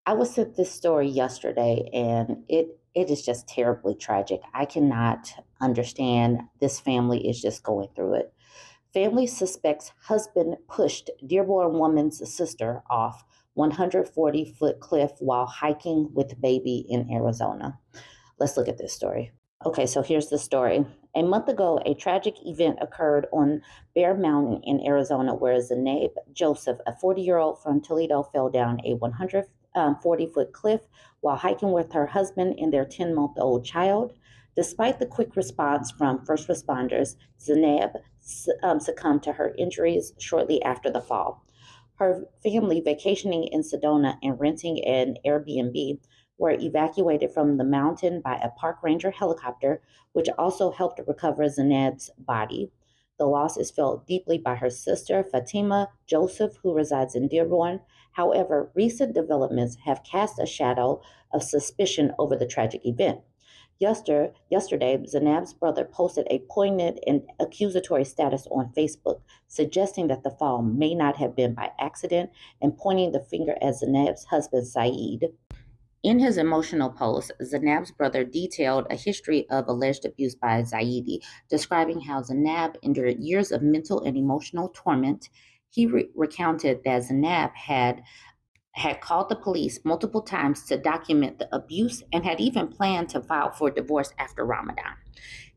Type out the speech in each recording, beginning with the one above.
I was sent this story yesterday, and it is just terribly tragic. I cannot understand. This family is just going through it. Family suspects husband pushed Dearborn woman's sister off 140-foot cliff while hiking with baby in Arizona. Let's look at this story. Okay, so here's the story. A month ago, a tragic event occurred on Bear Mountain in Arizona where Zaynab Joseph, a 40-year-old from Toledo, fell down a 140-foot cliff while hiking with her husband and their 10-month-old child. Despite the quick response from first responders, Zaynab succumbed to her injuries shortly after the fall. Her family, vacationing in Sedona and renting an Airbnb, were evacuated from the mountain by a park ranger helicopter, which also helped recover Zaynab's body. The loss is felt deeply by her sister, Fatima Joseph, who resides in Dearborn. However, recent developments have cast a shadow of suspicion over the tragic event. Yesterday, Zaynab's brother posted a poignant and accusatory status on Facebook, suggesting that the fall may not have been by accident and pointing the finger at Zaynab's husband, Saeed. In his emotional post, Zaynab's brother detailed a history of alleged abuse by Zaidi, describing how Zaynab endured years of mental and emotional torment. He recounted that Zaynab had called the police multiple times to document the abuse and had even planned to file for divorce after Ramadan.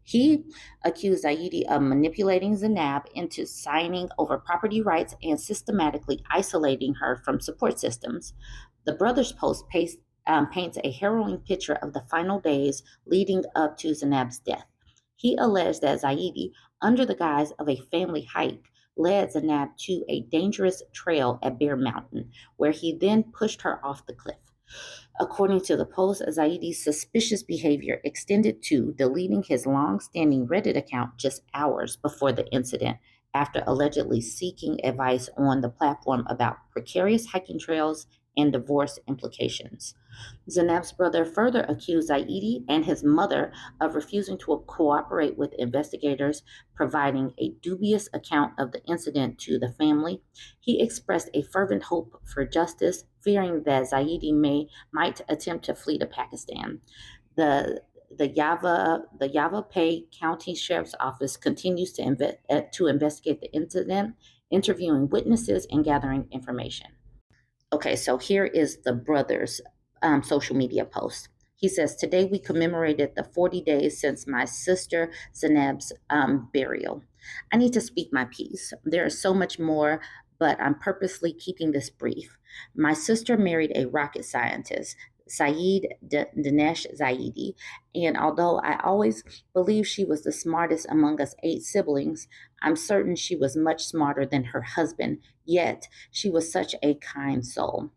He accused Zaidi of manipulating Zaynab into signing over property rights and systematically isolating her from support systems. The brothers' post paints a harrowing picture of the final days leading up to Zaynab's death. He alleged that Zaidi, under the guise of a family hike, led Zaynab to a dangerous trail at Bear Mountain, where he then pushed her off the cliff. According to the post, Zaidi's suspicious behavior extended to deleting his long standing Reddit account just hours before the incident, after allegedly seeking advice on the platform about precarious hiking trails and divorce implications. Zainab's brother further accused Zaidi and his mother of refusing to cooperate with investigators, providing a dubious account of the incident to the family. He expressed a fervent hope for justice, fearing that Zaidi might attempt to flee to Pakistan. The the Yavapai County Sheriff's Office continues to investigate the incident, interviewing witnesses and gathering information. Okay, so here is the brother's social media post. He says, "Today we commemorated the 40 days since my sister Zainab's burial. I need to speak my piece. There is so much more, but I'm purposely keeping this brief. My sister married a rocket scientist, Dinesh Zaidi, and although I always believed she was the smartest among us 8 siblings, I'm certain she was much smarter than her husband, yet she was such a kind soul.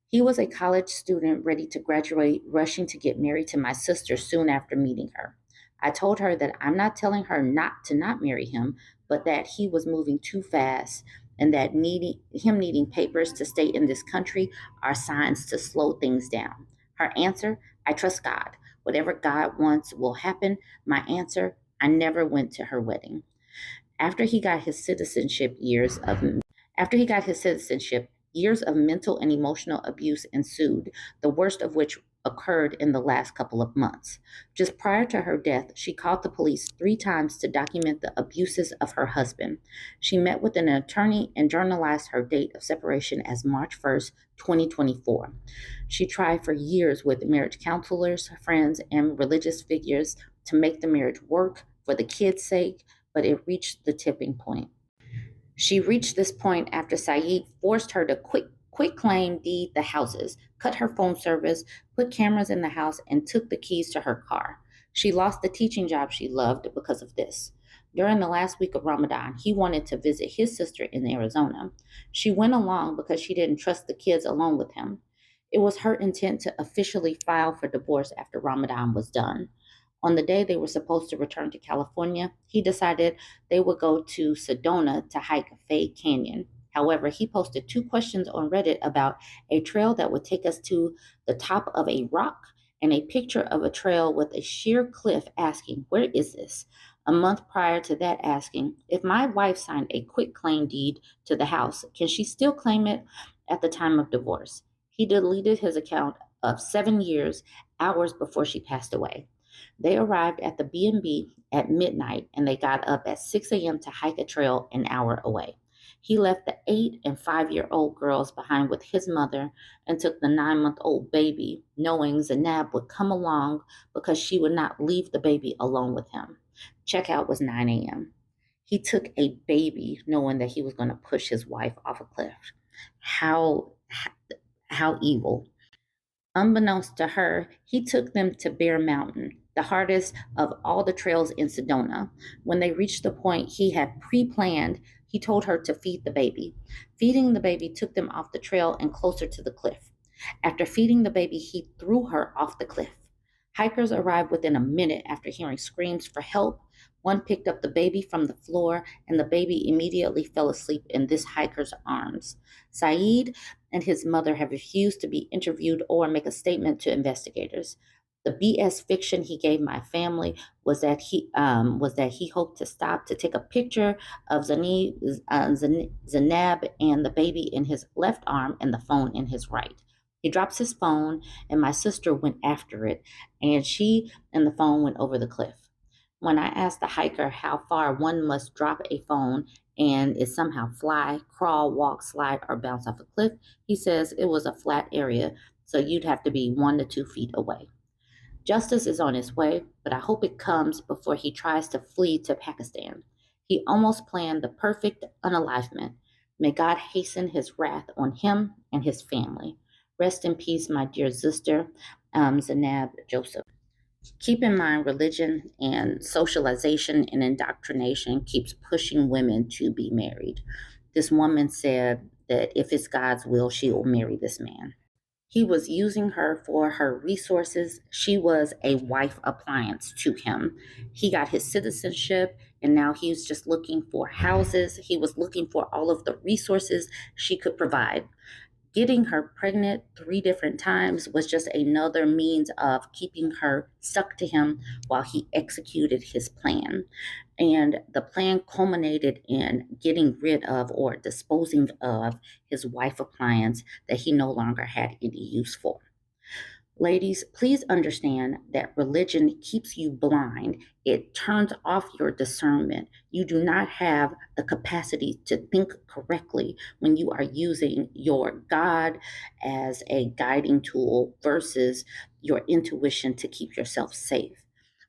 He was a college student ready to graduate, rushing to get married to my sister soon after meeting her. I told her that I'm not telling her not marry him, but that he was moving too fast and that needing papers to stay in this country are signs to slow things down. Her answer, I trust God. Whatever God wants will happen. My answer, I never went to her wedding. After he got his citizenship, years of mental and emotional abuse ensued, the worst of which occurred in the last couple of months. Just prior to her death, she called the police 3 times to document the abuses of her husband. She met with an attorney and journalized her date of separation as March 1st, 2024. She tried for years with marriage counselors, friends, and religious figures to make the marriage work for the kids' sake, but it reached the tipping point. She reached this point after Saeed forced her to quit claim deed the houses, cut her phone service, put cameras in the house, and took the keys to her car. She lost the teaching job she loved because of this. During the last week of Ramadan, he wanted to visit his sister in Arizona. She went along because she didn't trust the kids alone with him. It was her intent to officially file for divorce after Ramadan was done. On the day they were supposed to return to California, he decided they would go to Sedona to hike Fay Canyon. However, he posted 2 questions on Reddit about a trail that would take us to the top of a rock and a picture of a trail with a sheer cliff asking, "Where is this?" A month prior to that, asking, "If my wife signed a quit claim deed to the house, can she still claim it at the time of divorce?" He deleted his account of 7 years, hours before she passed away. They arrived at the B&B at midnight and they got up at 6 a.m. to hike a trail an hour away. He left the 8 and 5-year-old girls behind with his mother and took the 9-month-old baby, knowing Zaynab would come along because she would not leave the baby alone with him. Checkout was 9 a.m. He took a baby knowing that he was going to push his wife off a cliff. How how evil. Unbeknownst to her, he took them to Bear Mountain, the hardest of all the trails in Sedona. When they reached the point he had pre planned, he told her to feed the baby. Feeding the baby took them off the trail and closer to the cliff. After feeding the baby, he threw her off the cliff. Hikers arrived within a minute after hearing screams for help. One picked up the baby from the floor, and the baby immediately fell asleep in this hiker's arms. Saeed and his mother have refused to be interviewed or make a statement to investigators. The BS fiction he gave my family was that he hoped to stop to take a picture of Zaynab and the baby in his left arm and the phone in his right. He drops his phone, and my sister went after it, and she and the phone went over the cliff. When I asked the hiker how far one must drop a phone and it somehow fly, crawl, walk, slide, or bounce off a cliff, he says it was a flat area, so you'd have to be 1 to 2 feet away. Justice is on its way, but I hope it comes before he tries to flee to Pakistan. He almost planned the perfect unalivement. May God hasten his wrath on him and his family. Rest in peace, my dear sister, Zaynab Joseph. Keep in mind, religion and socialization and indoctrination keeps pushing women to be married. This woman said that if it's God's will, she will marry this man. He was using her for her resources. She was a wife appliance to him. He got his citizenship and now he's just looking for houses. He was looking for all of the resources she could provide. Getting her pregnant 3 different times was just another means of keeping her stuck to him while he executed his plan. And the plan culminated in getting rid of or disposing of his wife appliance that he no longer had any use for. Ladies, please understand that religion keeps you blind. It turns off your discernment. You do not have the capacity to think correctly when you are using your God as a guiding tool versus your intuition to keep yourself safe.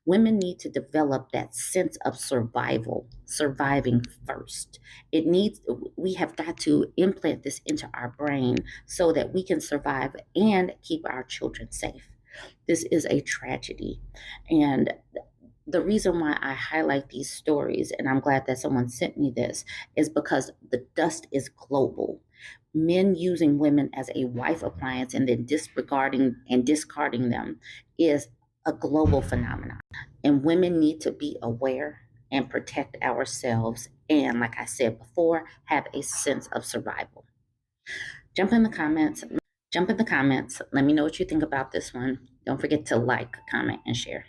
Women need to develop that sense of survival, surviving first. We have got to implant this into our brain so that we can survive and keep our children safe. This is a tragedy. And the reason why I highlight these stories, and I'm glad that someone sent me this, is because the dust is global. Men using women as a wife appliance and then disregarding and discarding them is a global phenomenon. And women need to be aware and protect ourselves. And like I said before, have a sense of survival. Jump in the comments. Jump in the comments. Let me know what you think about this one. Don't forget to like, comment, and share.